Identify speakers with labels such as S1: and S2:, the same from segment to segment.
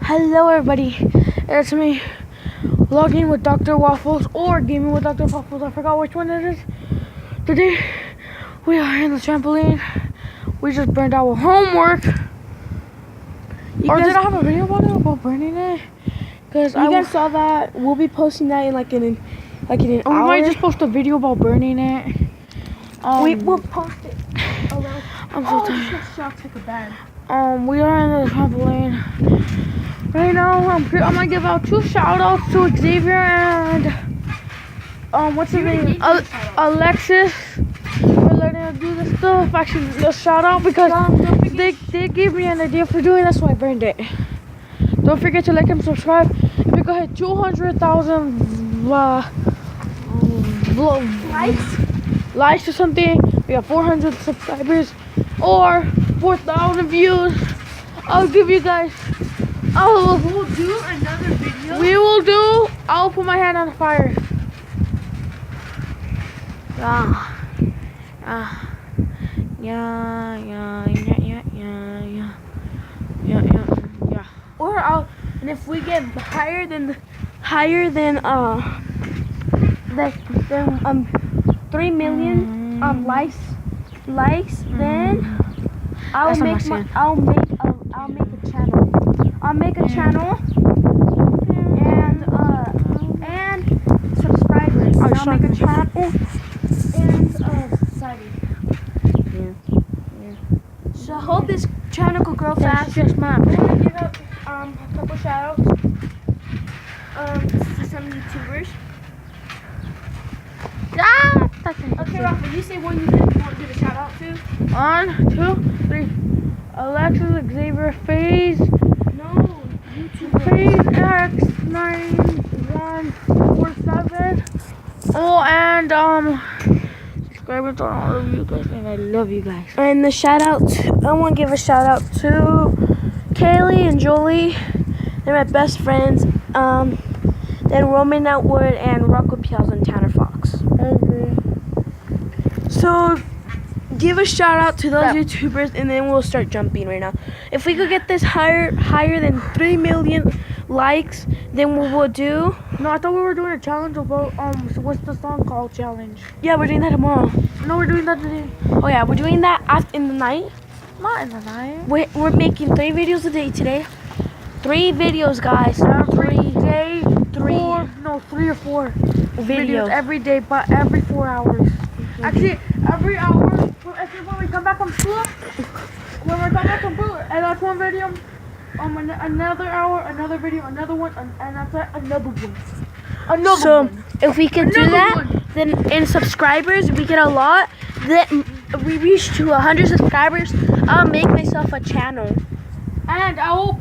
S1: Hello everybody, it's me, logging with Dr. Waffles or gaming with Dr. Waffles. I forgot which one it is. Today we are in the trampoline. We just burned our homework. Did I have a video about burning it? Because
S2: you guys saw that. We'll be posting that in like an hour.
S1: We might just post a video about burning it.
S2: We'll post it.
S1: I'm so tired.
S2: I'll take a bag.
S1: We are in the trampoline. Right now, I'm gonna give out 2 shout outs to Xavier and what's his name? Alexis. For letting us do this stuff. Actually, a shout out because they gave me an idea for doing this, so I burned it. Don't forget to like and subscribe. If we go hit 200,000 likes or something, we have 400 subscribers or 4,000 views. I'll give you guys.
S2: We'll do another video.
S1: We will do. I'll put my hand on the fire. Yeah.
S2: Or and if we get higher than 3 million likes, then I'll make a channel. I'll make a channel and subscribers. I'll make a channel and society. So I hope this channel could grow fast.
S1: Yes, ma'am.
S2: I'm gonna give out a couple shout outs to some YouTubers. Okay, Rafa, you say one you want to give a shout out to.
S1: 1, 2, 3. Alexis, Xavier, FaZe.
S2: No, YouTuber.
S1: FaZe X9147. Oh, and subscribers on all of you guys, and I love you guys.
S2: And the shout out, I want to give a shout out to Kaylee and Jolie. They're my best friends. Then Roman Outward and Rocco Piazza and Tanner Fox.
S1: Okay.
S2: So give a shout out to those YouTubers, and then we'll start jumping right now. If we could get this higher than 3 million likes, then we will do.
S1: No, I thought we were doing a challenge about what's the song called? Challenge.
S2: Yeah, we're doing that tomorrow.
S1: No, we're doing that today.
S2: Oh yeah, we're doing that in the night.
S1: Not in the night.
S2: We're making 3 videos a day today. 3 videos, guys.
S1: Every day.
S2: 3
S1: 3 or 4
S2: videos
S1: every day, but every 4 hours. Actually, every hour. When we come back from school, and that's one video. Another hour, another video, another one, and that's it, another one.
S2: So if we can do that, then in subscribers we get a lot. Then we reach to 100 subscribers. I'll make myself a channel,
S1: and I'll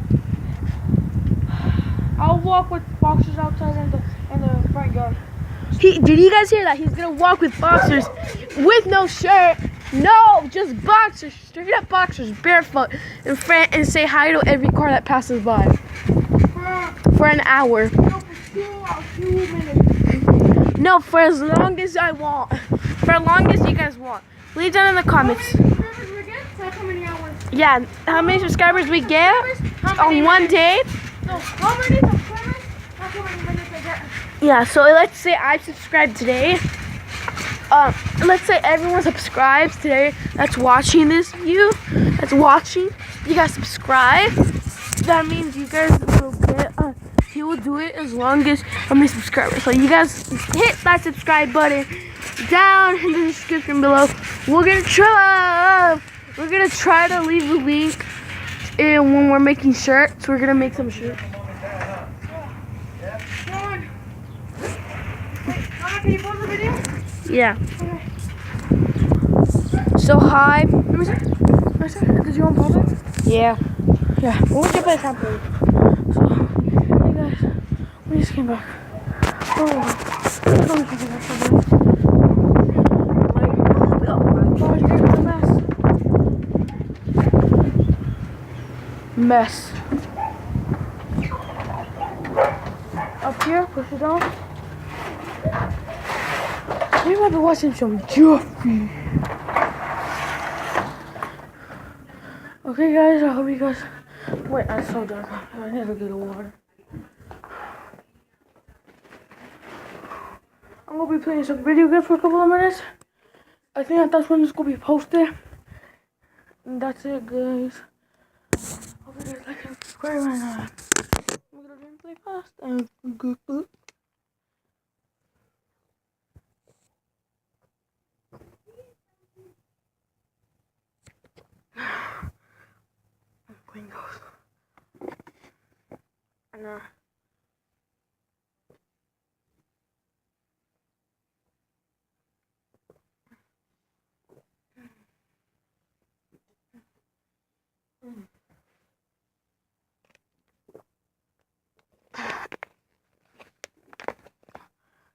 S1: walk with boxers outside in the front yard.
S2: Did you guys hear that? He's gonna walk with boxers, with no shirt. No, just boxers, straight up boxers, barefoot, in front, and say hi to every car that passes by. For an hour. No, for as long as I want. For as long as you guys want. Leave down in the comments.
S1: How many hours?
S2: Yeah, how many subscribers we get on one day.
S1: No, how many subscribers? That's how many minutes I get.
S2: Yeah, so let's say I subscribed today. Let's say everyone subscribes today that's watching this view. That's watching. You guys subscribe. That means you guys will get he will do it as long as how many subscribers. So you guys hit that subscribe button down in the description below. We're gonna try to leave the link when we're making shirts. We're gonna make some shirts.
S1: Can you pause the video?
S2: Yeah. So hi.
S1: Let me see. Did you want to pause it?
S2: Yeah.
S1: Yeah. We'll get by the trampoline. So, hey guys, we just came back. Mess. Up here, push it down. We might be watching some Jeffy. Okay guys, I hope you guys Wait, I'm so dark. I need to get a water. I'm gonna be playing some video games for a couple of minutes. I think that's when it's gonna be posted. And that's it, guys. Hope you guys like and subscribe right now. I'm gonna play fast and good. Windows. And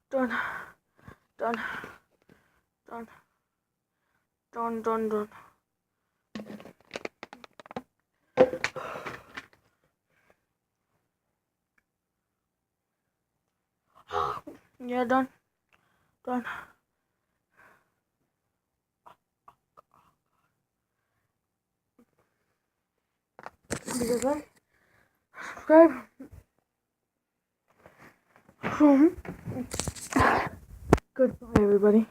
S1: done. Yeah, done. Because like, subscribe. Goodbye, everybody.